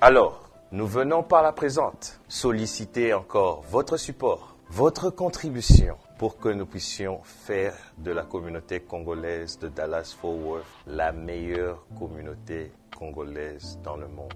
Alors, nous venons par la présente solliciter encore votre support, votre contribution pour que nous puissions faire de la communauté congolaise de Dallas-Fort Worth la meilleure communauté congolaise dans le monde.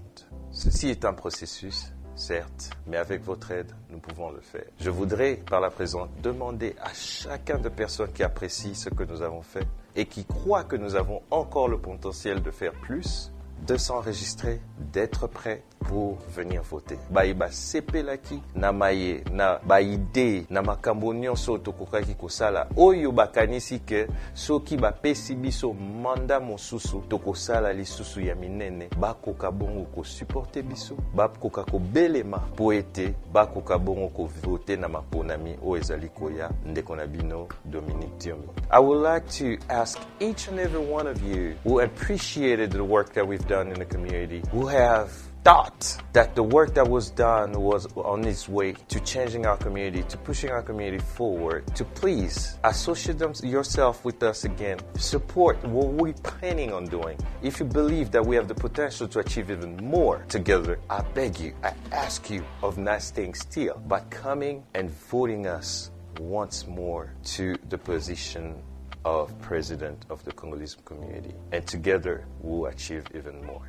Ceci est un processus, certes, mais avec votre aide, nous pouvons le faire. Je voudrais, par la présente, demander à chacun de personnes qui apprécient ce que nous avons fait et qui croient que nous avons encore le potentiel de faire plus, de s'enregistrer, d'être prêt pour venir voter. Baïba sepelaki na maye na baide na makambo nyonso tokokaki kosala oyo bakanisi ke soki bapesi biso manda mosusu tokosala lisusu ya minene bakoka bongo ko supporter biso bakoka ko belema po ete bakoka bongo ko voter na maponami o ezali koya ndeko na bino Dominique Diomi. I would like to ask each and every one of you who appreciated the work that we've done in the community, who have thought that the work that was done was on its way to changing our community, to pushing our community forward, to please associate yourself with us again, support what we're planning on doing. If you believe that we have the potential to achieve even more together, I beg you, I ask you of not staying still, but coming and voting us once more to the position of President of the Congolese community. And together, we'll achieve even more.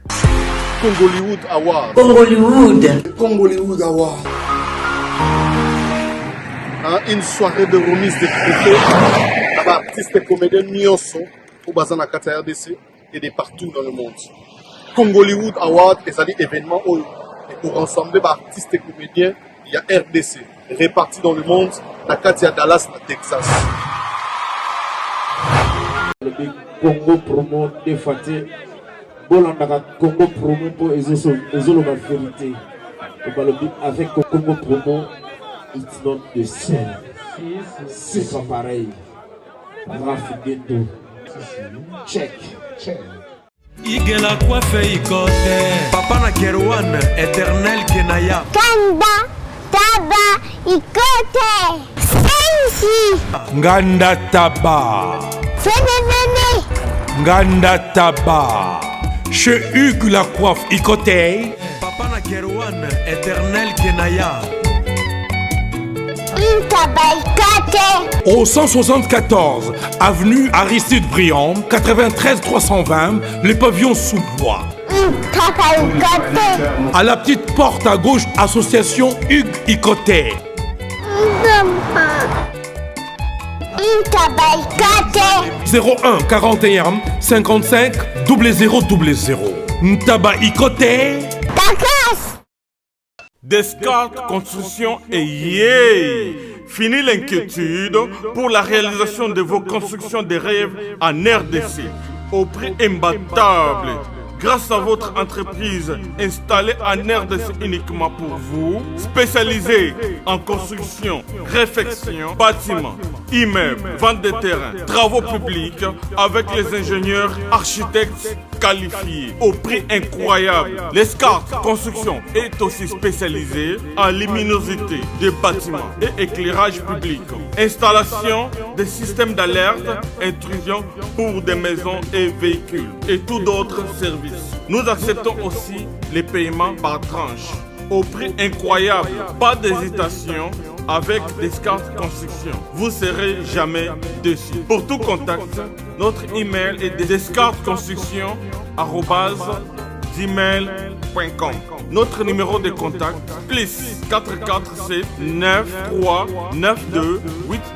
Congollywood Award. Congollywood Award. Une soirée de remise de trophées par artistes et comédiens nyonso au bazan à Kata RDC et de partout dans le monde. Congollywood Award est un événement où pour rassembler par artistes et comédiens, il y a RDC répartis dans le monde, à Kata Dallas, à Texas. Le Congo promo défaté. Bolanda Congo promo pour ezolo ma vérité. Avec Congo promo, it's not the same. C'est pas pareil. Rafideto. Check. Igela coiffe ikote. Papa na Kerouan, éternel Kenaya. Kanda, taba, ikote. Sensi. Nganda taba. Fenenene. Nganda taba. Chez Hugues la coiffe Ikote. Papa na Kerouan, éternel Kenaya. Au 174 avenue Aristide Briand, 93 320, les pavillons sous bois. À la petite porte à gauche, association Hugues Ikote. 01 41 55 0000. Ntaba Ikote. Descartes Construction et yeah! Fini l'inquiétude pour la réalisation de vos constructions de rêves en RDC au prix imbattable. Grâce à votre entreprise installée en RDC uniquement pour vous, spécialisée en construction, réfection, bâtiments, immeubles, vente de terrains, travaux publics, avec les ingénieurs architectes qualifiés au prix incroyable. Descartes Construction est aussi spécialisée en luminosité des bâtiments et éclairage public, installation des systèmes d'alerte, intrusion pour des maisons et véhicules et tout d'autres services. Nous acceptons aussi les paiements par tranche au prix incroyable. Pas d'hésitation avec Descartes Construction. Vous serez jamais déçus. Pour tout contact, notre email est descartesconstruction@gmail.com. Notre numéro de contact plus 447 93 92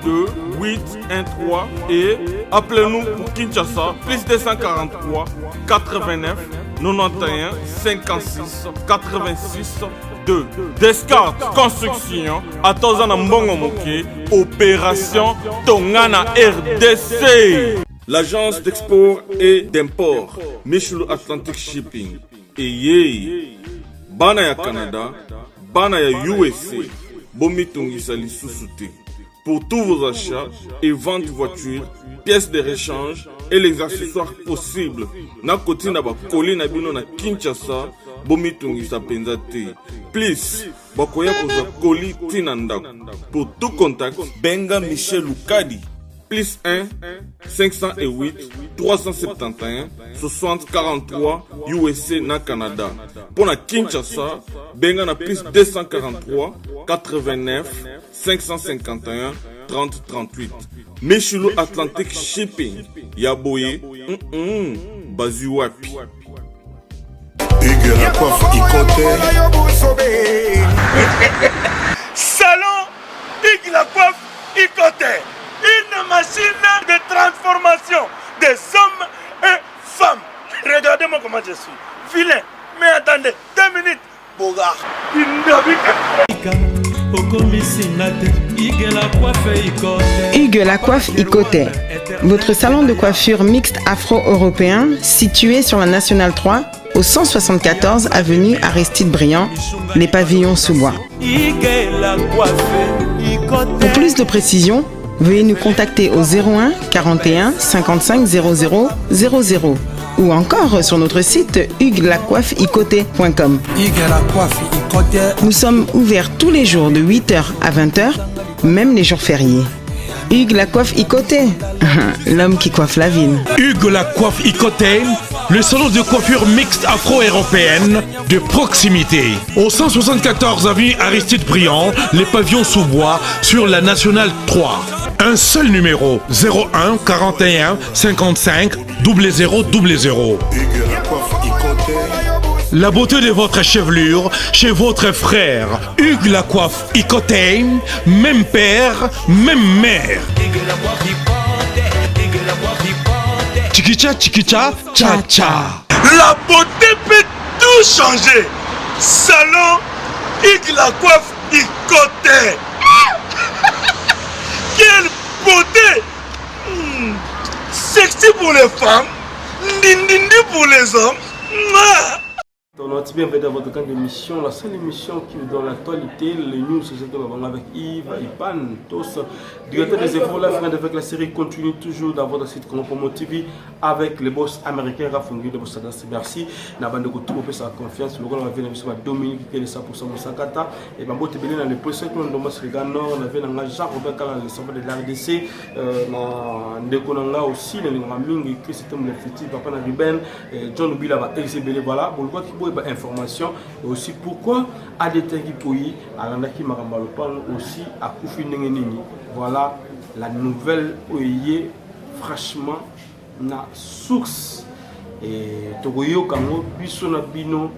82 813 et appelez-nous pour Kinshasa plus 243 89 91 56 86 2. Descartes Construction à Tozana Mbongo Moké, opération Tongana RDC. L'agence d'export et d'import Michel Atlantic Shipping et yé bana ya Canada, bana ya USA, bomi tongisa lisusu te. Pour tous vos achats et ventes de voitures, pièces de rechange et les accessoires possibles. Na koti na ba koli na bino na Kinshasa, bomi tongisa penza te. Please, bakoya koza koli tina ndako. Pour tout contact, benga Michel Lukadi plus 1 508 371 60 43 USA na Canada. Pour la Kinshasa, benga na plus 243 89 551 30 38. Meshulu Atlantic Shipping, Yaboye, Bazu wapi. Hugues la coiffe Ikote. Salon Hugues la coiffe Ikote. Une machine de transformation des hommes et femmes. Regardez-moi comment je suis. Vilain. Mais attendez, 2 minutes. Bogart. Hugues la coiffe Ikote. Votre salon de coiffure mixte afro-européen situé sur la Nationale 3 au 174 avenue Aristide Briand, les pavillons sous bois. Pour plus de précisions, veuillez nous contacter au 01 41 55 00 00 ou encore sur notre site hugueslacoiffeikote.com. Nous sommes ouverts tous les jours de 8h à 20h, même les jours fériés. Hugues la coiffe Ikote, l'homme qui coiffe la ville. Hugues la coiffe Ikote, le salon de coiffure mixte afro-européenne de proximité. Au 174 avenue Aristide Briand, les pavillons sous bois sur la Nationale 3. Un seul numéro, 01 41 55 00 00. La beauté de votre chevelure chez votre frère. Hugues la coiffe Ikote, même père, même mère. Chikicha, chikicha, cha cha. La beauté peut tout changer. Salon Hugues la coiffe Ikote. Quelle beauté! Sexy pour les femmes, dindindi pour les hommes. Bienvenue dans votre grande émission, la seule émission qui est dans l'actualité, les news, c'est avec Yves, Ipan, tous, directeur des infos, avec la série continue toujours dans votre site Promo TV avec les boss américains Rafongi de Bossa Dassi. Merci, n'a pas de tout pour sa confiance. Le gouvernement vient de Dominique qui est 100% Moussakata et Bambo Tébélé dans les procès que l'on doit se regarder. On avait dans Jean-Robert Kala, le symbole de l'RDC, dans Ndekonanga aussi, le Mingi, qui c'était mon futur, Papa Naruben, John Ubila va exhiber, voilà, pour le quoi qui peut information et aussi pourquoi Adeteki Poyi Alandaki Marambalopan aussi à Koufi Nengenini. Voilà la nouvelle oye franchement na source et Togoyo Kango Bisona Bino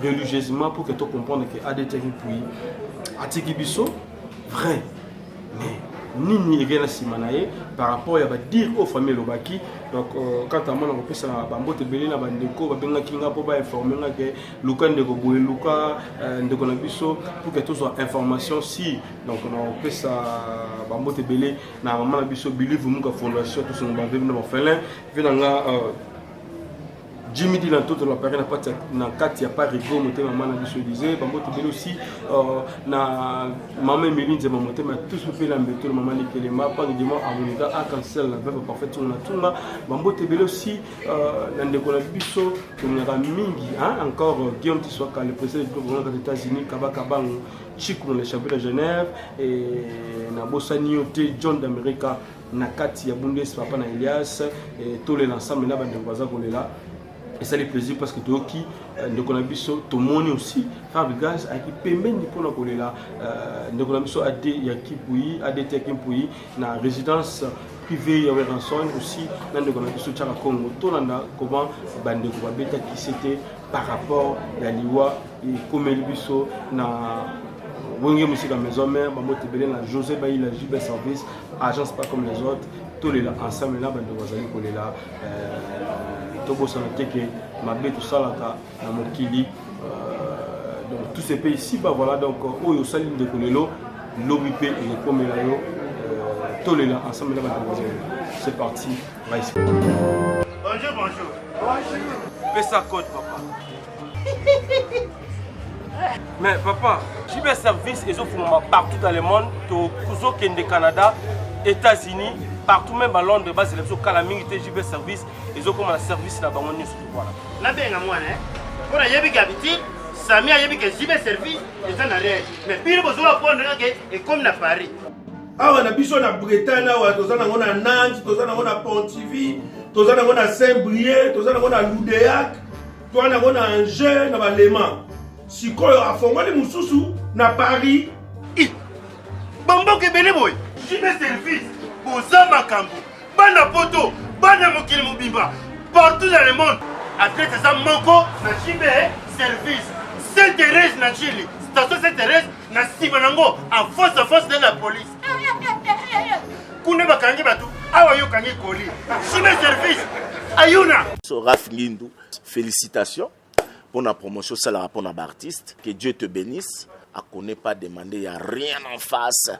religieusement pour que tu comprennes que Adeteki Poyi Atiki Biso vrai mais Nini Egena Simanaye par rapport à dire aux familles Lobaki. Donc quand à moi on peut ça Bambo Tebele na bandeko babenga kinga pour ba informer que Luka ndeko boye Luka ndeko na biso pour que tout soit information si donc on peut ça Bambo Tebele na maman na biso believe muka fondation tout son ba venir na felin venanga Jimmy dit dans toute la période na kati ya pas rigo monter maman na biso disait Bambo Tebele aussi na maman Méline de monter mais tout se fait la méthode maman Nikelema pas de moi amonika a cancel la verbe parfaite on a tout là Bambo Tebele aussi na ndeko na biso on a mingi hein encore Guillaume Tissoka le président du gouvernement des États-Unis Kabaka Bango Chico le champion de Genève et na Bossani Ote John d'Amérique na kati ya Bundes papa na Elias et tous les ensemble là bande voisin qu'on est là. Et ça les plaisir parce que Toki, Ndokonabiso, Tomoni aussi, Fabigaz, qui permet de prendre la là, Ndokonabiso a des Yakipui, a des Tekimpoui, na résidence privée, il y avait un son aussi, Ndokonabiso Tchara Congo, Tolanda, comment Bandeko Beta qui c'était par rapport à l'Iwa et Komelibiso, na Wenge Musique à Maison Mère, Bambo Tebele, na José Bailly, la JB Service, agence pas comme les autres, tous les là, ensemble là, Bandeko Wazali, qu'on est là. Togo Sanateke, Mabé, tout ça là, dans mon Kili, donc tous ces pays ici, bah voilà, donc Oyo Saline de Kolelo, l'OBP et les Pomelayo, tous les là, ensemble là, c'est parti, va ici. Bonjour, bonjour. Fais ça code, papa. Mais papa, j'ai bien service, ils ont partout dans le monde, au Kende Canada, États-Unis. Partout même à Londres, base de l'épisode Kalaming, JB Service, ils ont comme un service là-bas. Voilà. La bien à moi, hein. Pour la Yabi Gabiti, Samy a Yabi JB Service, ils en arrivent. Mais puis, ils ont prendre et comme la Paris. awa na biso na Bretagne awa toza nango na Nantes, toza nango na Pontivy, toza nango na Saint-Brieuc, toza nango na Loudéac, toza nango na Angers na Balema. Sikoyo afongoli mususu na Paris. Bamboke bele boy. Jibe service. Boza makambo. Bana poto, bana mokili mobimba. Partout dans le monde. Athlète ça moko na jibe service. Sainte-Thérèse na Chili. Station Sainte-Thérèse na Sibanango en face de la police. Kune bakangi batu. Awa yo kangi koli. Jibe service. Ayuna. So Raf Ngindu, félicitations pour la promotion, c'est la rapport d'artiste. Que Dieu te bénisse. À qu'on n'ait pas demandé, il n'y a rien en face.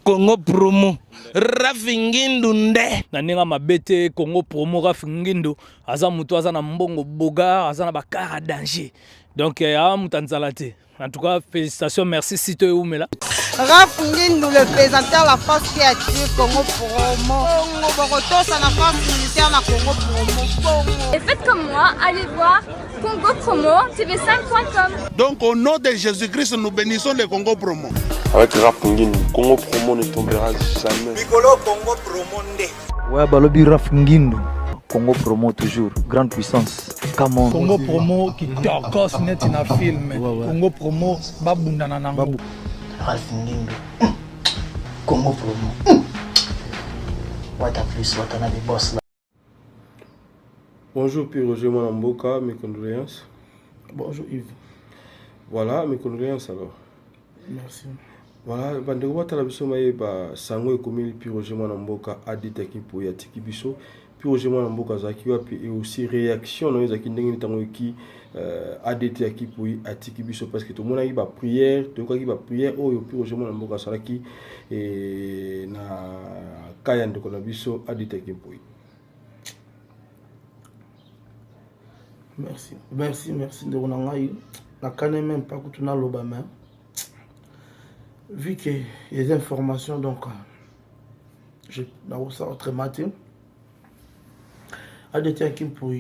Congo promo Rafingindu nde naninga mabete Congo promo Rafingindu aza mutu aza na mbongo boga aza na bakara danger donc ya mutanzalate. En tout cas, félicitations, merci Sito Oumela. Rafingindu, le présentateur la force créative Congo promo. Congo Boroto, ça la force militaire na Congo promo. Et faites comme moi, allez voir Congo Promo, tv5.com. Donc au nom de Jésus-Christ, nous bénissons le Congo Promo. Avec Rafingindu, Congo Promo ne tombera jamais. Mikolo Congo Promo nde. Ouais, balobi Rafingindu. Congo Promo toujours, grande puissance. Come on. Congo Promo qui torcos net in a film. Congo Promo babundana nango. Rafingindu. Congo Promo. What a plus, what a boss là. Bonjour Pierre Roger Mwanamboka, mes condoléances. Bonjour Yves. Voilà, mes condoléances alors. Merci. Voilà, bandeko batala biso mayeba sango ekomeli Pierre Roger Mwanamboka aditaki po ya tiki biso. Pierre Roger Mwanamboka zaki wapi et aussi réaction na ezaki ndenge nitango ki ADT aki po atiki biso parce que tout le monde a eu ba prière, tout le monde a prière oyo Pierre Roger Mwanamboka salaki et na kaya ndeko na biso ADT aki po. Merci de Ronangaï. La canne même pas que tu n'as l'obama. Vu que les informations, donc, je n'ai pas très matin. À des temps qui pour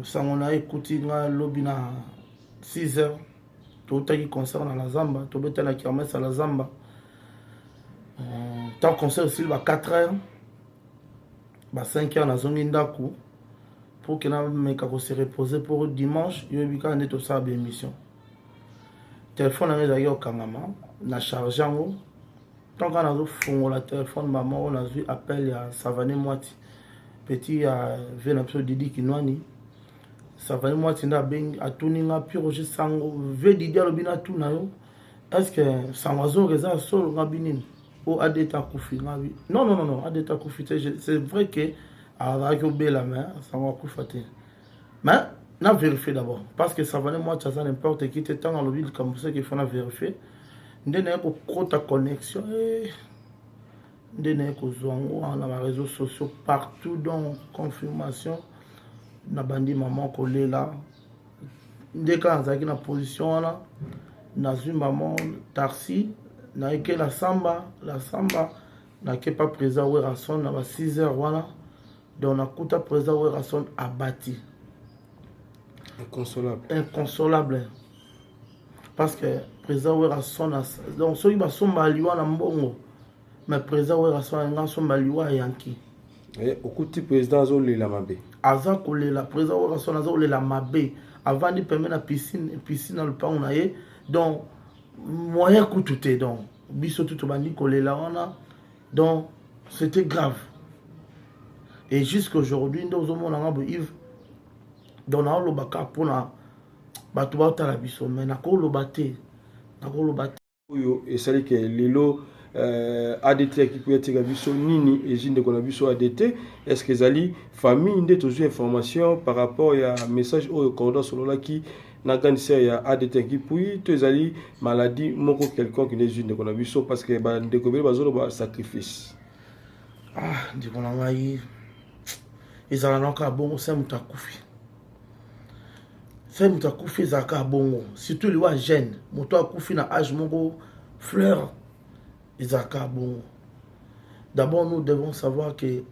ça, on a écouté le lobby à 6 heures. Tout ce qui concerne la Zamba, tout le temps qui remet à la Zamba. Tant concert aussi, 4 heures, 5 heures, dans zone Indaku. Pour que nous se reposer pour dimanche, il y a une émission. Téléphone est au Kangama, na chargeant. Tant qu'on a fait le téléphone, maman, on a vu appel à Savané Moiti. Petit à Vénapso Didi Kinwani. Savané Moiti n'a bien à Tuninga, puis Roger Sango, V Didi à l'obina Tunayo. Est-ce que Sangazo Reza Sol Rabinin ou Adeta Koufi? Non, Adeta Koufi, c'est vrai que. Avec la main, ça va plus fatiguer. Mais, on a vérifié d'abord. Parce que ça valait moi, ça n'importe qui était dans le ville comme ça qu'il faut vérifier. On a une connexion. On a les réseaux sociaux partout dans confirmation. On a bandi maman collé là. Dès qu'on a une position là, on a vu maman taxi. On a eu la samba. On a pas présent où on a 6 heures voilà. Donc, on a président Werrason abattu. Inconsolable. Parce que président Werrason a. Donc, ceux qui sont maliwa na mbongo. Mais président Werrason a son maliwa yanki. Et au coup de président Zolé la Mabé. Avant que le président Werrason a Zolé la Mabé. Avant de permettre la piscine dans le pan, on a eu. Donc, moyen coup tout est. Donc, biso tout bandi collé là, on a. Donc, c'était grave. Et jusqu'à aujourd'hui, nous avons Yves, nous avons le baka pour la batouata la biso, mais nous avons le baté. Et c'est que Lilo ADT qui peut être biso nini et jinde qu'on a biso ADT. Est-ce que Zali famille n'a toujours information par rapport à message au cordon sur là qui n'a pas de ADT qui puis tu Zali maladie moko quelqu'un qui n'est jinde qu'on a biso parce que bah découvrir bazolo sacrifice. Ah, dis qu'on a eu. Ils ont encore bon, c'est Moutakufi. C'est Moutakufi, ils ont bon. Surtout les gens jeunes. Moutakufi n'a âge mongo fleur. Ils ont bon. D'abord, nous devons savoir que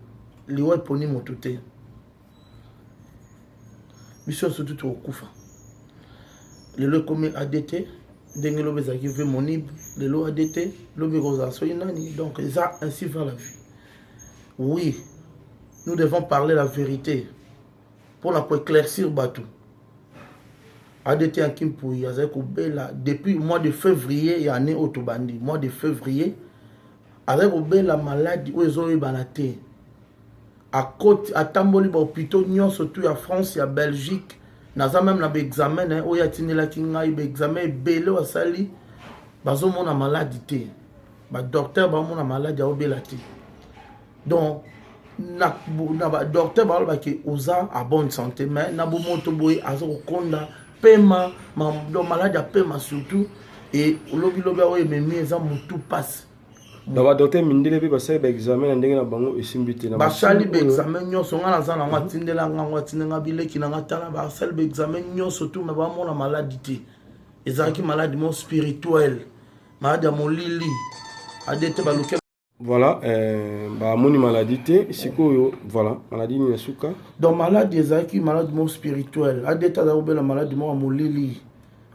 les gens poni moutouté. Mission surtout au Koufa. Les le commis ADT, ndenge lobe ezalaki ve monib lelo ADT lobe kozala soki nani. Donc eza ainsi va la vie. Oui, nous devons parler la vérité pour éclaircir bateau. ADT en Kimpouy, depuis le mois de février, il y a un autobandi. Mois de février, avec la maladie, où ils ont eu banaté. À côté, à Tamboli, plutôt, surtout en France, il y a Belgique. Nous avons même un examen, où il y a un examen, belé à Sali, ils ont une maladie. Le docteur a une maladie, donc, le docteur a une bonne santé, mais il y a un paiement, donc malade à paiement surtout, et lobby même les hommes tout passe. D'abord docteur Mindele peut passer l'examen ndenge na bango esimbité na basali l'examen nyonso nga na zana matindela nga watindela bile kinanga tala basali l'examen nyonso tout mais ba mona maladie ezaki maladie mon spirituel maladie mon lili adete baluke. Voilà, bah moni maladie sikoyo voilà maladie ni suka. Donc maladie ezaki maladie mon spirituel adete da obela maladie mon lili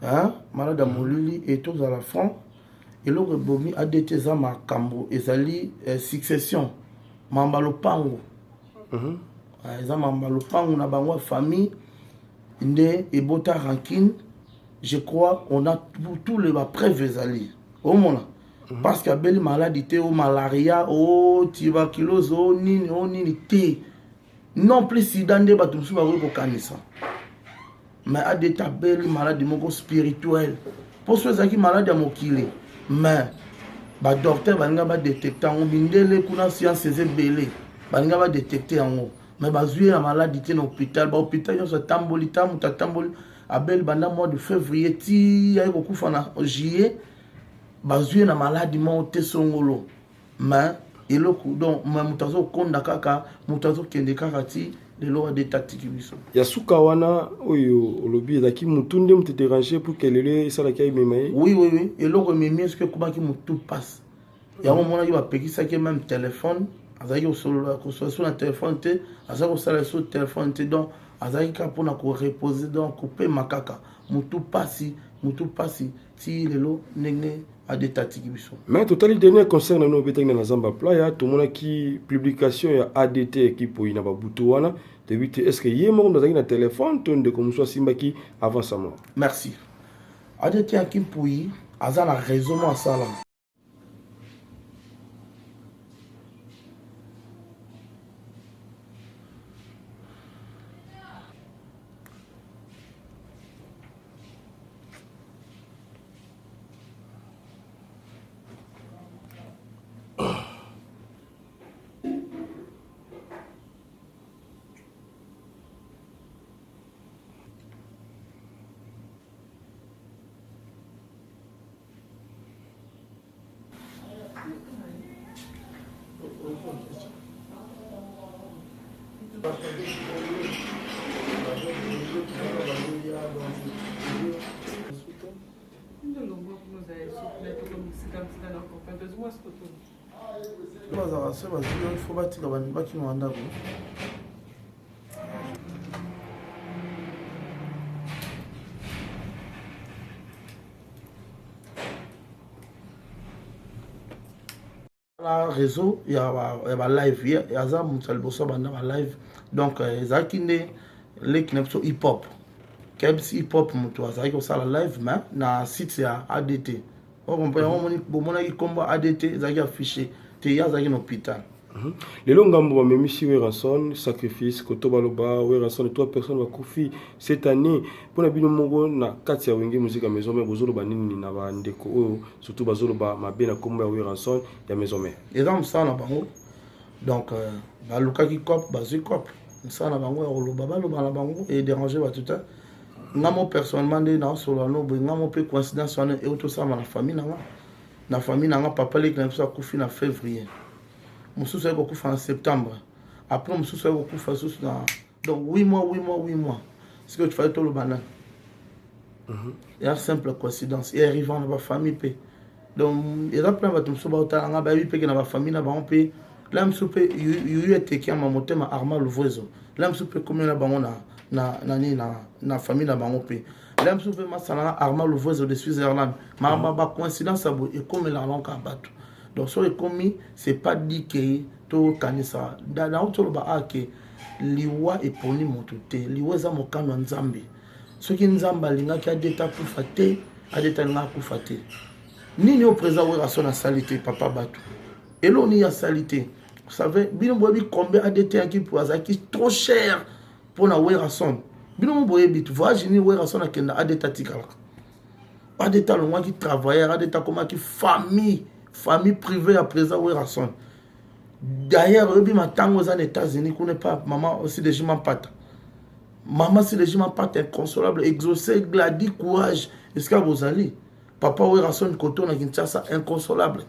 hein maladie mon lili et tout à la fin. Et le bomi a des ma cambo ezali succession mambalo pango eza mambalo pango na bango famille nde ebota rancune. Je crois on a tous les preuves ezali au mona parce que belle maladie ou malaria ou tuberculose ou nini te non plus sida nde bato musu ba ko kanisa mais a des belle maladie moko spirituelle pour ceux qui malade à mokili. Mais le docteur va détecter en bindele kuna science belé va détecter en haut mais bazué la maladie dans l'hôpital l'hôpital yo tamboli tamboli abel banda mois de février ti ay ko fana juillet bazué la maladie monte songolo mais eloko donc mutazo konda kaka mutazo kende kaka ti de l'eau de tactique biso ya suka wana oyo olobi ezaki mutunde mute déranger pour que le ça la kai memaye. Oui et l'eau memaye est-ce que comment qui mutu passe ya un moment il va payer ça qui même téléphone azaki au sur le téléphone te azaki au sur le téléphone te donc azaki ka pour na ko reposer donc couper makaka mutu passe ti lelo nenge à des tactiques biso. Mais total dernier concerne no beteng na Zamba Playa to mona ki publication ya ADT qui po ina ba butu wana de 8 est-ce que yemo ndazaki na téléphone to nde comme soit simbaki avant sa mort. Merci. ADT qui po yi azana raison mo sala. Il faut bâtir la banque qui m'a andabo. La réseau, il y a live, il y a ça, live. Donc, il y a les knepso hip-hop. Kebs hip-hop, il y a ça la live, mais dans le site, c'est ADT. On comprend, on a combat ADT, il y a affiché. Il y a un hôpital. Les longs gambo même si Weranson sacrifice Kotobaloba Weranson et 3 personnes va koufi cette année pour la bino mongo na katia wenge musique à maison mais bozolo banini na ba ndeko surtout bazolo ba mabena komba Weranson ya maison mais les hommes ça na bango donc ba luka ki cop bazu cop ça na bango ya loba ba na bango et déranger ba tout ça ngamo personnellement na solo no ngamo pe coïncidence on et tout ça na famille na papa les quand ça koufi na février. Moussou est en septembre. Après, Moussou est en donc 8 mois. Ce que tu fais tout le banane. Il y a une simple coïncidence. Il arrive dans la famille. Donc, il y a plein de gens qui ont dans la famille. Là, il y a été qui a monté ma arme le voisin. Là, il y a combien de gens dans la famille. L'homme souffle ma salana Armand le voisin de Switzerland. Ma coïncidence et comme la langue à battre. Donc sur les commis, c'est pas dit que tout kanisa. Dans l'autre bas que liwa et poni montoté. Liwa za mokano nzambe. Ce qui nzamba linga qui a d'état pour faté, a d'état linga pour faté. Ni au présent où a son salité papa batu. Et l'on y a salité. Vous savez, bien bobi combien a d'état qui pour azaki trop cher pour na wera son. Bien bobi bit voyage ni wera son a kenda a d'état tikala. A d'état le moi qui travaille, a d'état comment qui famille privée à présent où rason. D'ailleurs, rebi matango aux États-Unis qu'on n'est pas maman aussi des gens pata. Maman si les gens pata inconsolable, exaucé, gladi, courage. Est-ce que vous allez? Papa où rason koto na Kinshasa inconsolable.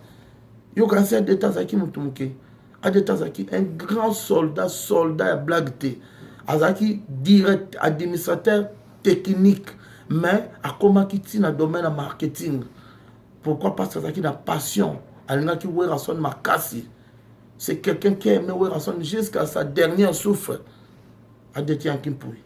Yo quand c'est d'état zaki mutumuke. A d'état zaki un grand soldat à blague té. Azaki direct administrateur technique mais à comment qui tient dans le domaine de marketing. Pourquoi? Parce que c'est une passion. C'est quelqu'un qui aime Werason jusqu'à sa dernière souffle. A détient qui pourrit.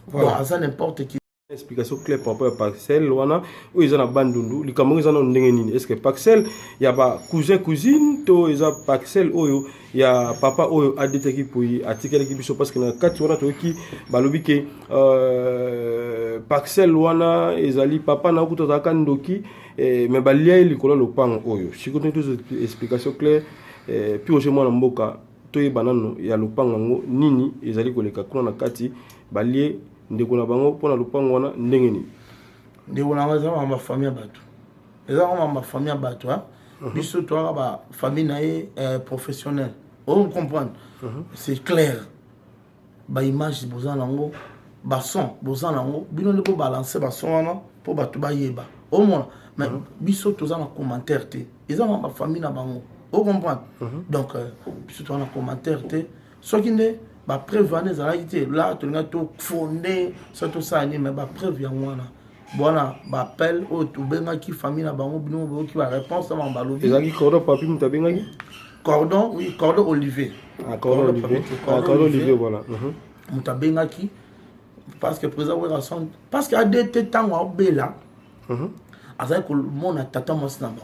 Voilà, ça n'importe qui. Explication claire par rapport à Paxel, Wana, où ils ont abandonné. Les Camerounais ils ont dengue. Est-ce que Paxel, il y a pas cousin cousine, to ils ont Paxel, il y a papa a détient qui pourrit, article qui biso parce que dans 4 wana to qui balobi que Paxel Wana ezali papa na kuto zakandoki. Mais balia likolo lopang oyo si ko toutes explication claire puis au moi na mboka to e banano ya lopanga ngo nini ezali koleka kuna na kati balie ndeko na bango pona lopanga wana ndenge ni ndeko na waza ma famille batu eza ma famille batu hein biso to ba famille na professionnel on comprend c'est clair ba image bozana ngo ba son bozana ngo bino le bo balancer ba son wana pour batu ba yeba au moins mais biso tous en commentaire té ils ont ma famille na bango on comprend donc biso tous en commentaire té ce qui ne ba preuve ane za été là tout nga to fondé ça tout ça ni mais ba preuve ya wana bona ba appel o to benga ki famille na bango bino bo ki ba réponse na ba lobi ezaki cordon papi mutabenga ki cordon oui cordon olivier cordon olivier voilà mutabenga ki parce que président Werason parce qu'il a des temps au bela azai ko mona tata mosna ba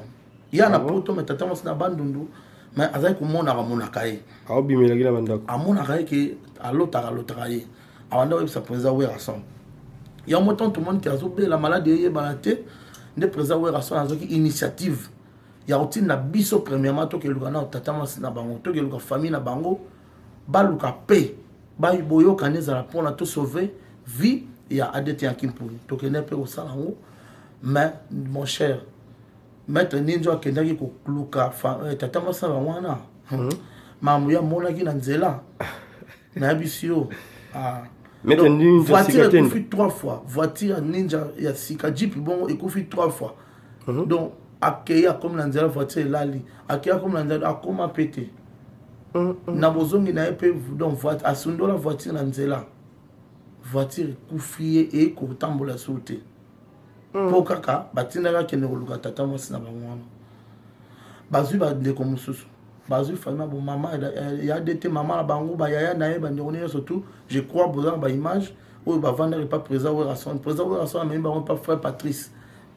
ya na poto me tata mosna bandundu mais azai ko mona ga mona kai a obimela gina bandako amona kai ke alota ye awanda web sa président Werason ya moton tout le monde qui a zobé la maladie ye balate ne président Werason azoki initiative ya routine na biso premièrement to ke lugana tata mosna bango to ke luka famille na bango baluka pe ba boyo kaneza la pona to sauver vie ya adete yakimpuri to ke ne pe au salango. Mais mon cher maître ninja kendaki ko kluka tata masa wana mamuya mona ki na nzela na bisio maître ninja voiture ekufi 3 fois voiture ninja ya sika jeep bon ekufi 3 fois donc akeya comme na nzela voiture lali akeya comme na nzela akoma pété na bozongi na epe donc voiture asundo la voiture na nzela voiture ekufi e ko tambola sauter pour kaka batinaka kene koluka tata mwasi na bango wana bazwi bandeko mosusu bazwi famille bo mama ya dete mama na bango bayaya na ye bandeko ne surtout je crois bozana ba image oyo bavandaki pas présent Werason amemi bango pas frère Patrice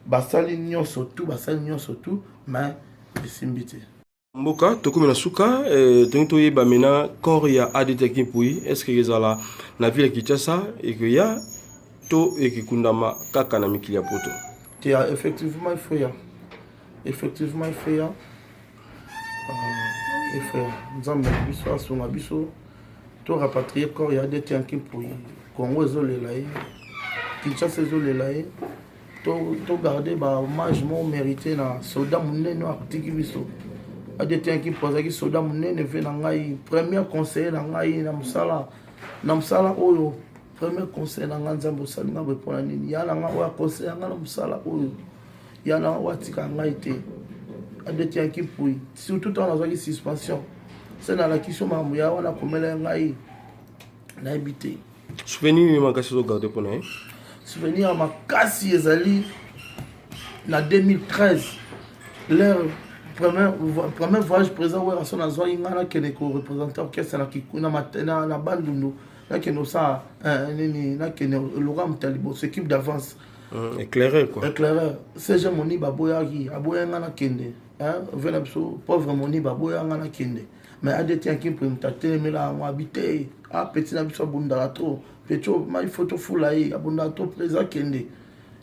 basali nyonso tout mais esimbi te mboka tokomi na suka tongi toyeba mena corps ya adete kimpui est ce que ezala na ville ya Kinshasa et que ya to ekikundama kaka na mikili ya poto tia effectivement il fait ya nzambe biso asunga biso to rapatrier corps ya de tianki pour Congo ezolela ye Kinshasa ezolela ye to garder ba hommage mo mérité na soldat munene akutiki biso ade tianki pozaki soldat munene ve na ngai premier conseiller na ngai na musala oyo premier conseil na nzambo salinga bepona nini ya nga wa conseil nga na musala oyo ya na watika nga ite adeti ya kipui surtout dans la suspension c'est dans la question mamu ya wana komela ngai na habité souvenir ni makasi zo garder pona souvenir makasi ezali na 2013 leur premier voyage présent Werason azwa ingana kene ko représenter orchestre na kikuna matena na bandundu nakeno sa nini nakeno Laurent Talibo équipe d'avance Éclaireur quoi. Éclaireur. C'est j'ai moni baboyaki, aboyanga na kende. Hein, vena biso pauvre moni baboyanga na kende. Mais à des temps qui peut m'tâter mais là on habiter. Ah petit na biso bunda trop. Petit ma photo foulaye abunda trop présent kende.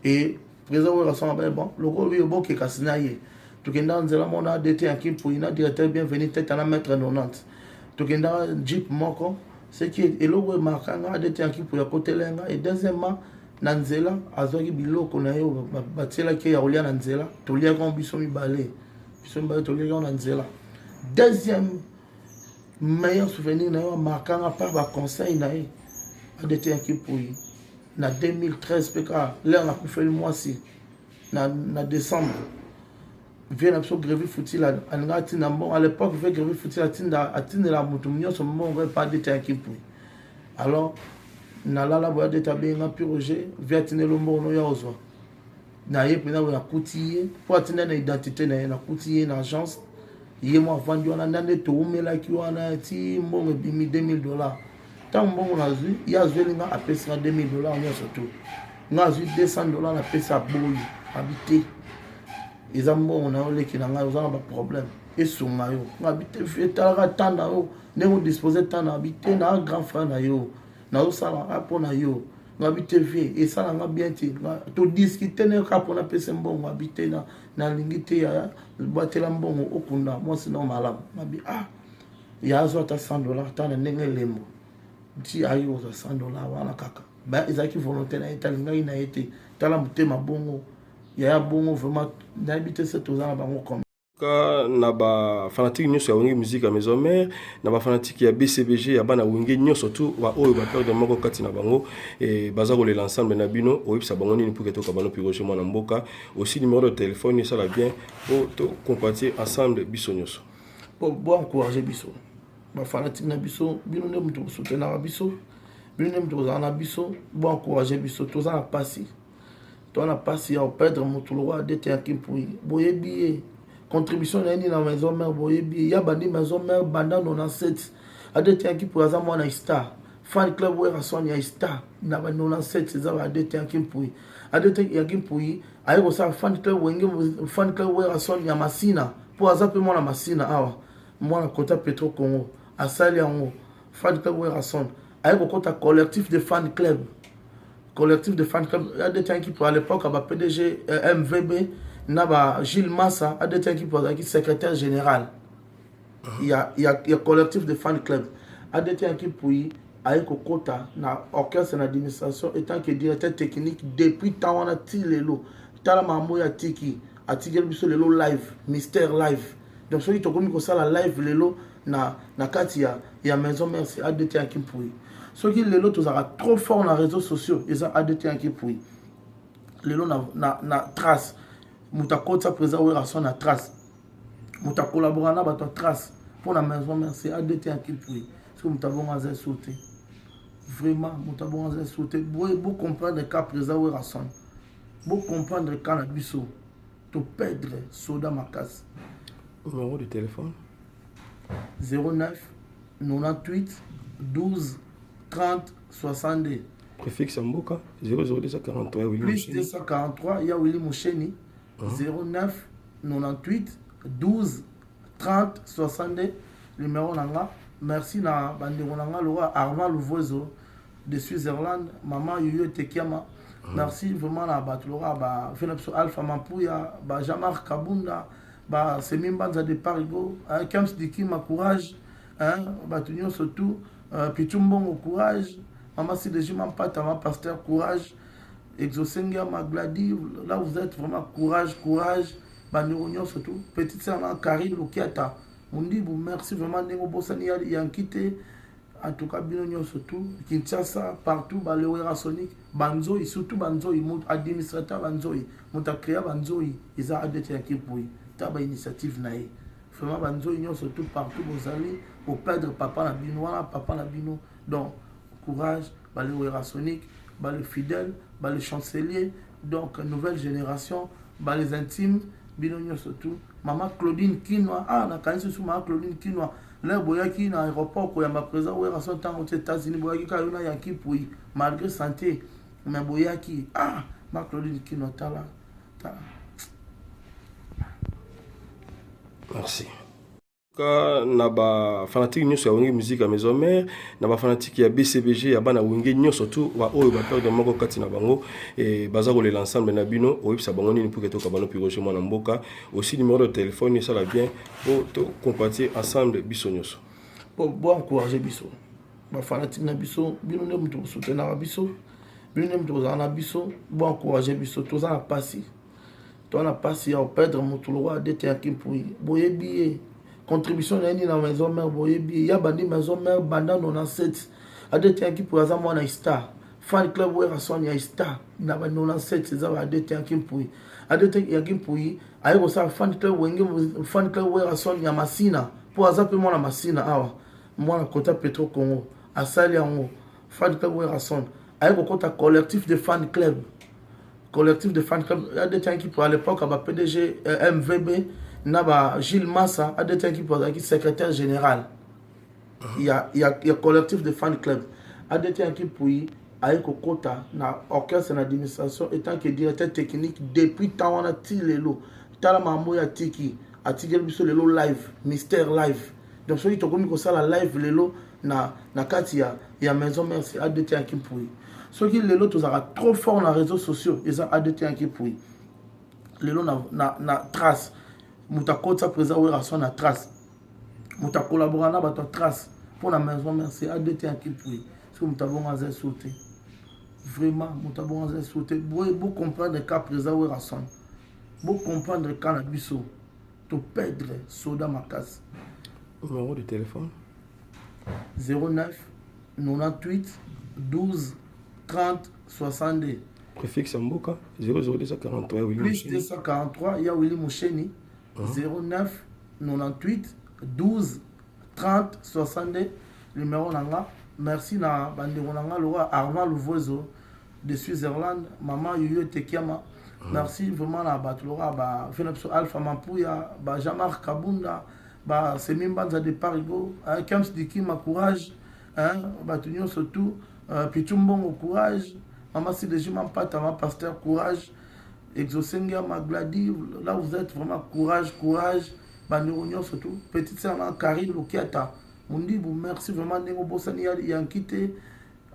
Et présent ouais rassemble bon, le gros vieux bon qui kasinaye. Tukenda nzela mona des temps qui pour ina directeur bienvenue tête à la mettre 90. Tukenda jeep moko, c'est qui et le gros marquanga des temps qui pour ya côté lenga et deuxièmement na nzela azwaki biloko na yo batielaki ya kolia na nzela toliaka biso mibale toliaka na nzela. Deuxième meilleur souvenir na yo marquanga par baconseil na ye adeteyaki pui na 2013 peka l'air na kufeli mwasi na décembre vie na biso grevi futila alinga atinda mbongo à l'époque vie grevi futila atindela motu nyonso mbongo epa adeteyaki pui. Alors nalala boya deta benga piroger via tinelo mbono ya ozwa na ye pena na kutiye po atinda na identité na ye na kutiye na agence ye mo avandi wana ndande to umela ki wana ti mbongo bimi $2000 tant mbongo na zui ya zwelinga apesa $2000 nyoso to nga zui $200 na pesa boyi habité eza mbongo na oleki na nga ozana ba problème esunga yo habité fetala tanda yo ndenge disposer tanda habité na grand frère na yo na osala apo na yo ngabite vie esala nga bien ti to discuter ne ka pona pese mbongo habite na lingite ya batela mbongo okunda moi sinon malamu mabi ya azo ata $100 tana ndenge lembo ti ayo za $100 wana kaka ba ezaki volonté na etalinga ina ete tala mutema bongo ya bongo vraiment na habite se tozana bango comme na ba fanatique nyonso ya wenge musique ya maison mère na ba fanatique ya BCBG ya bana wenge nyonso surtout ba oyo ba perdre moko kati na bango et baza ko l'ensemble na bino oyebisa bango nini pour que to ka bano piroger mwana mboka aussi numéro de téléphone ça la bien pour to compartir ensemble biso nyonso pour encourager biso ba fanatique na biso bino ne muto soutenir biso bino ne muto za na biso pour encourager biso to za na passi to na passi ya perdre muto lo de te akimpuyi boyebi contribution na ni na maison mère boyebi ya bandi maison mère banda 97 adete yanki pour aza mwana star fan club wera son ya star na ba 97 za adete yanki pour adete yanki pour ayiko sa fan club wenge fan club wera son ya masina pour aza pe mwana masina awa mwana kota Petro Congo asali yango fan club wera son ayiko kota collectif de fan club adete yanki pour à l'époque ba PDG MVB Naba Gilles Massa a été qui secrétaire général. Il y a collectif de fan club. A été qui puis avec Kota na orchestre na administration étant que directeur technique depuis tant on a tiré l'eau. Tala mambo ya tiki a tiré biso lelo live, mystère live. Donc ceux qui to comme ça la live lelo na katia ya maison merci a été qui puis. Ceux qui lelo tous a trop fort na réseaux sociaux, ils a été qui puis. Lelo na trace mutakota présent ou rason na trace muta collaborer na bato trace pour la maison merci adete en kilpui parce que mutabon azé sauté vraiment mutabon azé sauté beau comprendre cas présent ou rason beau comprendre cas na biso to perdre soda makas. Numéro de téléphone 09 98 12 30 62 préfixe Mboka 0043 Willy plus 243 il y a Willy Moucheni 09 98 12 30 62 numéro nanga merci na bandeko nanga loa Armand Louvoiseau de Switzerland maman Yoyo Tekiama merci vraiment na bato loa ba Philippe Alpha Mampuya ba Jean-Marc Kabunda ba Semimbanza de Parigo Kams Dikima courage hein bato nyonso surtout Pichumbongo courage maman Sidejima Mpata ma pasteur courage Exosenga Magladi, là vous êtes vraiment courage, Banironion surtout. Petite sœur Karine Lukiata, on dit vous merci vraiment Nengo Bossani Yankite, en tout cas Binonion surtout, Kinshasa, partout, Baléoera Sonic, Banzoi, surtout Banzoi, administrateur Banzoi, Montakrea Banzoi, ils ont adhéré à Kipoui, Taba initiative Naï. Vraiment Banzoi, surtout partout, vous allez, au perdre papa Nabino, papa Nabino, donc courage, Baléoera Sonic, les fidèles, les chanceliers, donc nouvelle génération, les intimes, binonio surtout. Maman Claudine Kinoa, na kanisi sous maman Claudine Kinoa. Là, boyaki na aéroport, ko yamba présent, ou son temps aux États-Unis, boyaki ka yona yanki pour malgré santé, mais boyaki, Claudine Kino Tala. Merci. Na ba fanatique nyonso ya wenge musique à maison mère na ba fanatique ya BCBG ya bana wenge nyonso surtout wa oyo ba peur de moko kati na bango et baza ko l'ensemble na bino oyebisa bango nini pour que to kabano piroger moi na mboka aussi numéro de téléphone ça la bien pour to compartir ensemble biso nyonso bon encourager biso ba fanatique na biso bino ne mutu soutenir biso bino ne mutu za na biso bon encourager biso to za na passi to na passi ya perdre mutu lo wa dete ya kimpui boyebi contribution na ni na maison mère boyebi ya bandi maison mère banda 97 adete qui pour za mwana star fan club wera son ya star na ba 97 za adete qui pour adete ya qui pour ayiko sa fan club wenge fan club wera son ya masina pour za pe mwana masina awa mwana kota Petro Congo asali yango fan club wera son ayiko kota collectif de fan club adete qui pour à l'époque ba PDG MVB Naba Gilles Massa a été qui secrétaire général. Il y a collectif de fan club. A été qui puis avec Kota na orchestre na administration étant que directeur technique depuis tant on a tiré l'eau. Tala mambo ya tiki a tiré biso lelo live, mystère live. Donc celui qui comme ça la live lelo na katia ya maison merci a été qui puis. Ceux qui lelo tous a trop fort dans les réseaux sociaux, ils ont a été qui puis. Lelo na trace mutakota présent ou rason na trace muta collaborer na bato trace pour la maison merci a deux temps qui puis parce que mutabon azé sauter vraiment mutabon azé sauter vous comprendre cas présent ou rason vous comprendre cas na biso to perdre soda makasi numéro de téléphone 09 98 12 30 62 préfixe Mboka 00243 plus 243 ya Willy Moucheni 09 98 12 30 62 numéro nanga merci na bandeko nanga le roi Armand Louvoiseau de Switzerland maman Yoyo Tekiama merci vraiment na bato le roi ba Philippe Alpha Mampuya ba Jean-Marc Kabunda ba Semimbanza de Parigo Kams Dikima courage hein bato nyo surtout Pichumbongo courage maman Sidejima Mpata ma pasteur courage Exosengia Magladi, là vous êtes vraiment courage, Banderonion surtout. Petite sœur Karine Lukiata, Mundibu, merci vraiment Nengo Bossani Yankite,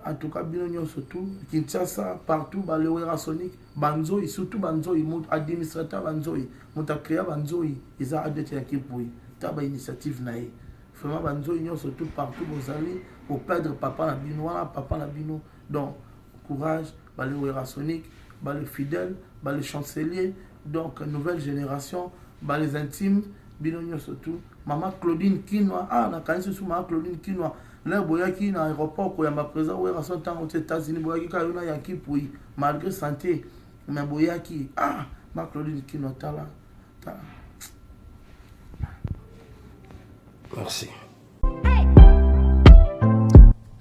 en tout cas Binonion surtout, Kinshasa, partout, Balewera Sonic, Banzoi, surtout Banzoi, administrateur Banzoi, Montakrea Banzoi, ils ont adopté un kipoui, Taba initiative naïe. Vraiment Banzoi, surtout partout, vous allez, au perdre papa Nabino, papa Nabino, donc courage, Balewera Sonic, les fidèles, les chanceliers, donc nouvelle génération, les intimes, binonio surtout, maman Claudine Kinoa, na kanisi sous maman Claudine Kinoa, là boyaki na aéroport ko yamba présent ouais à son temps aux États-Unis boyaki ka yona yaki puis malgré santé, mais boyaki ma Claudine Kinoa tala. Merci.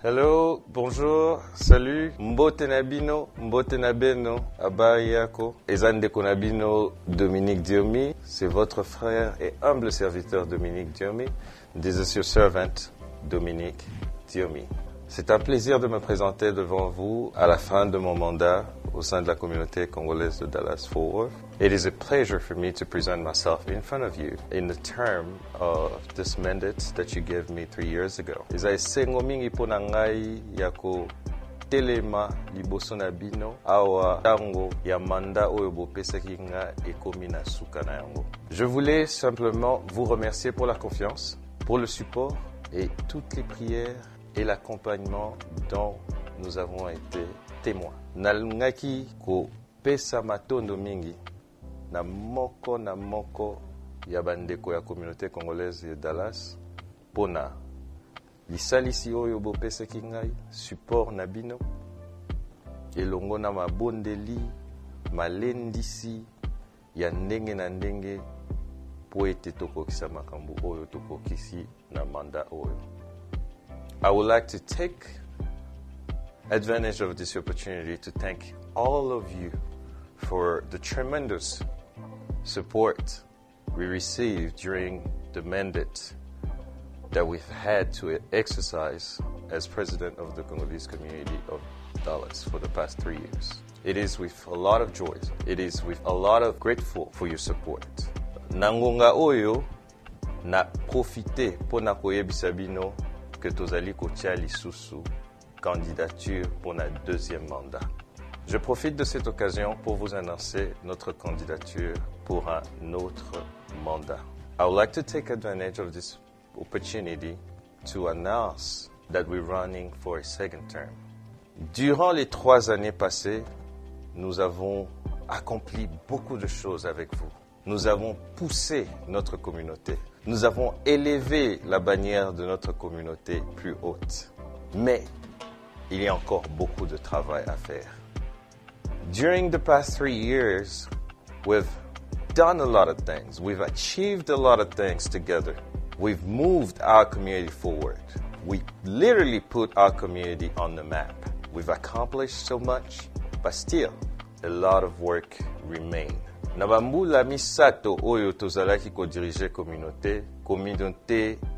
Hello, bonjour, salut, mbote nabino, mbote nabeno, abayako, ezande konabino Dominique Diomi, c'est votre frère et humble serviteur Dominique Diomi, this is your servant Dominique Diomi. C'est un plaisir de me présenter devant vous à la fin de mon mandat au sein de la communauté congolaise de Dallas-Fort Worth. It is a pleasure for me to present myself in front of you in the term of this mandate that you gave me 3 years ago. Eza esengo mingi pona ngai yako telema liboso na bino awa tango ya manda oyo bopesaki nga ekomi na suka na yango. Je voulais simplement vous remercier pour la confiance, pour le support et toutes les prières et l'accompagnement dont nous avons été témoins. Nalungaki ko pesa matondo mingi na moko ya bandeko ya communauté congolaise de Dallas pona lisalisi oyo bopesaki ngai support na bino elongo na mabondeli malendisi ya ndenge na ndenge po ete tokokisa makambo oyo tokokisi na manda oyo. I would like to take advantage of this opportunity to thank all of you for the tremendous support we received during the mandate that we've had to exercise as president of the Congolese community of Dallas for the past 3 years. It is with a lot of joy. It is with a lot of grateful for your support. Nangonga oyo na profité pour na koyebisa bino que tozali kotia lisusu candidature pour notre deuxième mandat. Je profite de cette occasion pour vous annoncer notre candidature pour un autre mandat. I would like to take advantage of this opportunity to announce that we're running for a second term. Durant les 3 années passées, nous avons accompli beaucoup de choses avec vous. Nous avons poussé notre communauté. Nous avons élevé la bannière de notre communauté plus haute. Mais il y a encore beaucoup de travail à faire. During the past 3 years, we've done a lot of things. We've achieved a lot of things together. We've moved our community forward. We literally put our community on the map. We've accomplished so much, but still, a lot of work remains. Nabambula misato oyo tozalaki ko diriger communauté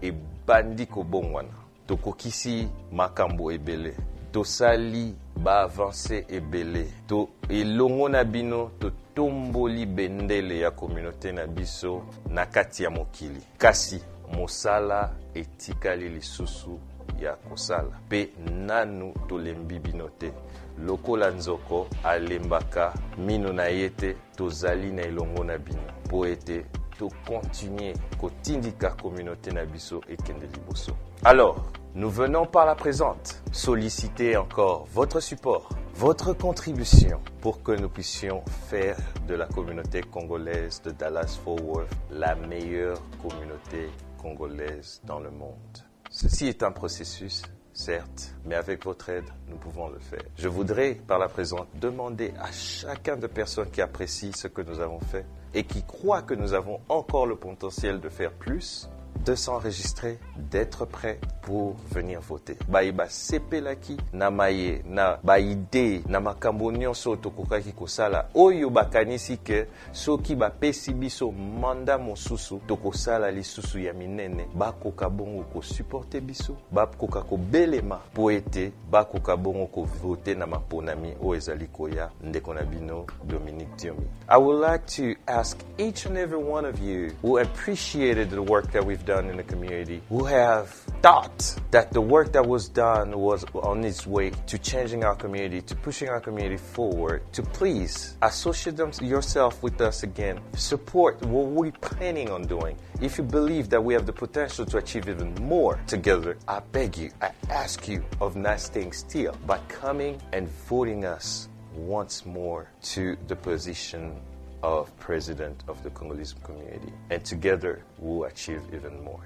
e bandi ko bongwana. Tokokisi makambo ebele. Tosali ba avancer ebele. To elongo na bino to tomboli bendele ya communauté na biso na kati ya mokili. Kasi mosala etikali lisusu ya kosala. Pe nanu tolembi bino te. Lokola nzoko alembaka mino na yete tozali na elongo na bino po ete to continuer kotindika communauté na biso ekende liboso. Alors, nous venons par la présente solliciter encore votre support, votre contribution pour que nous puissions faire de la communauté congolaise de Dallas-Fort Worth la meilleure communauté congolaise dans le monde. Ceci est un processus, certes, mais avec votre aide, nous pouvons le faire. Je voudrais, par la présente, demander à chacun de personnes qui apprécient ce que nous avons fait et qui croient que nous avons encore le potentiel de faire plus, de s'enregistrer, d'être prêt pour venir voter. Baiba sepelaki na maye na baide na makambo nyonso tokokaki kosala oyo bakanisi ke soki bapesi biso manda mosusu tokosala lisusu ya minene bakoka bongo ko supporter biso bakoka ko belema po ete bakoka bongo ko voter na maponami o ezali koya ndeko na bino Dominique Diomi. I would like to ask each and every one of you who appreciated the work that we've done in the community, who have thought that the work that was done was on its way to changing our community, to pushing our community forward, to please associate yourself with us again, support what we're planning on doing. If you believe that we have the potential to achieve even more together, I beg you, I ask you of not staying still, but coming and voting us once more to the position of president of the Congolese community. And together, we'll achieve even more.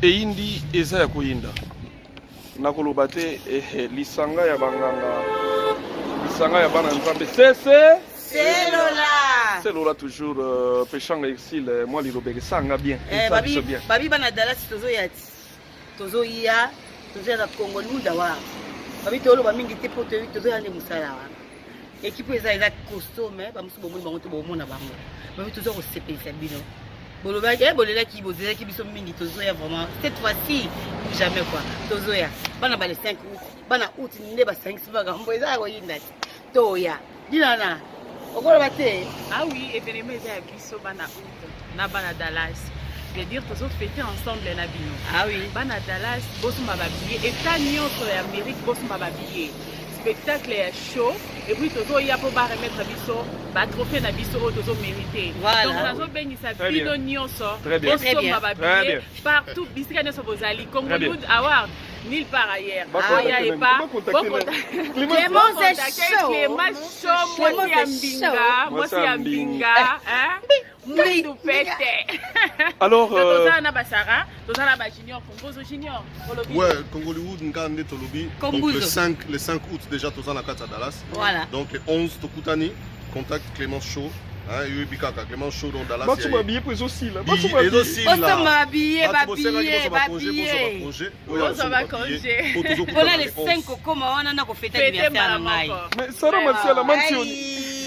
Eindi eza ya koyinda. Nakoloba te lisanga ya banganga. Lisanga ya bana nzambe. C'est Lola toujours péchant exil moi lilobeke sanga bien. Babi bana Dallas tozo yati. Tozo ya na Congo lunda wa. Babi tolo ba mingi te poto tozo ya ne musala wa. Équipe eza costaud mais ba musu bomoni bango te bomona bango. Babi tozo ko sepelisa bino. Boloba bolela ki bozela ki biso mingi tozo ya vraiment cette fois-ci jamais quoi. Tozo ya bana ba le 5 août. Bana août nde ba 5 siba gambo eza ko yinda. Toya. Dilana. Okoloba te. Ah oui, événement eza biso bana août na bana Dallas. Je veux dire tozo fêter ensemble na bino. Ah oui. Bana Dallas boso mababie état nyonso ya Amérique boso mababie. Spectacle est chaud et puis tozo ya po ba remettre biso ba trophée na biso o tozo mérité. Voilà. Donc nazo benisa bino nyonso boso mababie partout bisika nyonso bozali Congo Good Award nulle part ailleurs. Aya et pas. Clément c'est chaud. Clément chaud moi c'est Ambinga, hein? Mundu pete. Alors tozana basara, tozana ba junior Congo junior. Ouais, Congollywood ngande tolobi. Donc le 5 août déjà tozana kata Dallas. Voilà. Donc le 11 tokutani, contact Clément Chaud. Hein, Bikaka, Clément Chaud dans Dallas. Moi tu m'habillé pour aussi là. Moi tu m'habillé, ça va congé. Voilà les 5 comment on a ko fêter anniversaire na mai. Mais ça Martial Mantioni.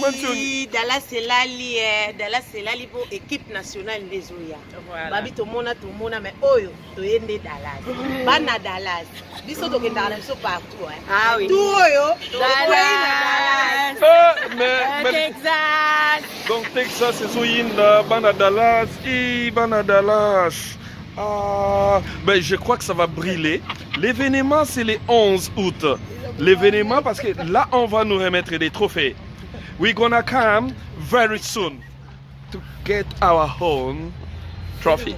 Dallas elali pour équipe nationale des Oya. Babi tout mona mais oyo to yende Dallas. Bana Dallas. Biso to kendala biso partout. Ah oui. Tout oyo Dallas. Mais Texas. Donc Texas c'est Zoyinda, Bana Dallas, Bana Dallas. Ah, ben je crois que ça va brûler. L'événement c'est le 11 août. L'événement parce que là on va nous remettre des trophées. We're gonna come very soon to get our own trophy,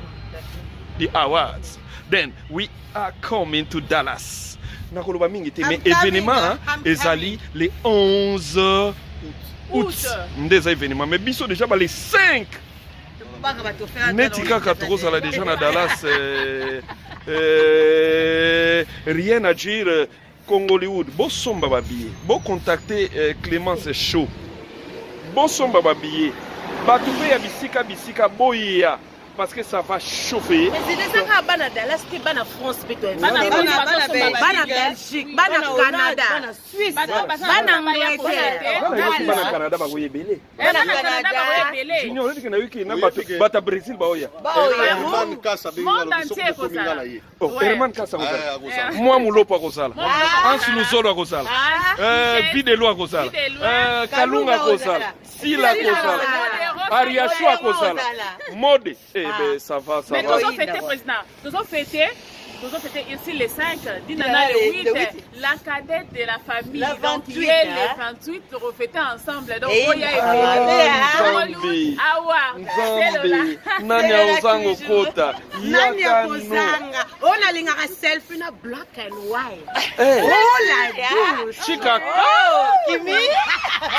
the awards. Then we are coming to Dallas. Nakoloba mingi te mais événement ezali les 11 août. Ndeza événement mais biso déjà les 5. Netika Katrosa là déjà na Dallas. Rien à dire. Congolais, bon somba babillet, bon contacter Clémence Chaud, bon somba babillet, batouper à bisika boya parce que ça va chauffer. Mais c'est des gens bana Dallas, qui bana France, bana Belgique, bana Canada, bana Suisse, bana Angleterre, bana Canada ba voye belé. Bana Canada ba voye belé. Junior dit que na wiki na bata Brésil ba oya. Herman Kassa bingala biso ko bingala ye. Oh, Herman Kassa kozala. Moi mulopo kozala. Ansu Luzolo kozala. Videlo kozala. Kalunga kozala. Sila kozala. Ariashua kozala. Mode. Ben, ça va. Mais nous avons fêté, président. Nous avons fêté ici les 5, Dinana le 8, la cadette de la famille. Donc, il y a les 28 pour fêter ensemble. Donc, il y a Nanya Ozango Kota. Nanya Kozanga. On a l'ingara selfie na black and white. Oh la douche. Chica. Kimi.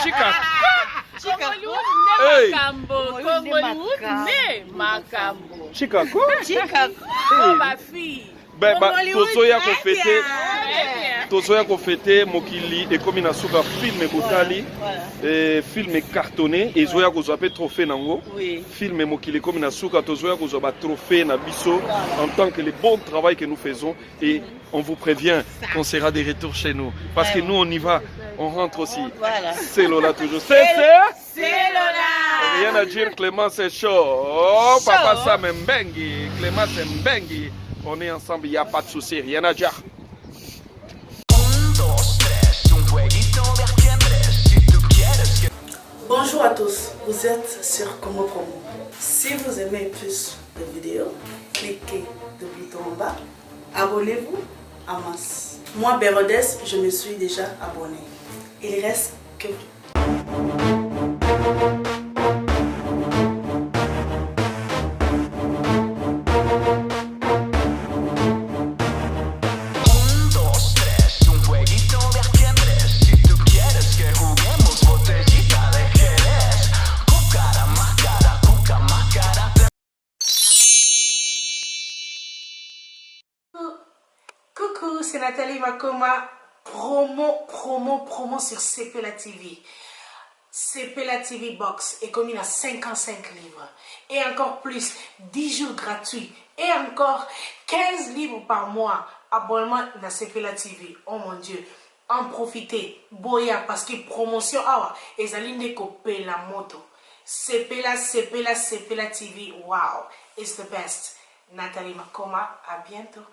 Chica. Congolais né Makambo. Chicago. Oh ma fille. Ben tozoya ko fêter mokili et comme na suka film botali film cartonné et zoya ko zoa trophée nango film mokili comme na suka tozoya ko zoa trophée na biso en tant que le bon travail que nous faisons et on vous prévient qu'on sera de retour chez nous parce que nous on y va, on rentre aussi. C'est Lola toujours. C'est Lola. Rien à dire, Clément c'est chaud. Oh papa Sam Mbengi, Clément c'est Mbengi. On est ensemble, il n'y a pas de souci, rien à dire. Bonjour à tous, vous êtes sur Congo Promo. Si vous aimez plus de vidéos, cliquez le bouton en bas, abonnez-vous en masse. Moi, Bérodès, je me suis déjà abonné. Il reste que Coucou, c'est Nathalie Makoma, promo sur CPLA TV. CPLA TV Box est commis à 55 livres. Et encore plus, 10 jours gratuits. Et encore 15 livres par mois. Abonnement dans CPLA TV. Oh mon Dieu. En profitez. Boya, parce que promotion, et Zaline Kopé la moto. CPLA TV. Wow. It's the best. Nathalie Makoma, à bientôt.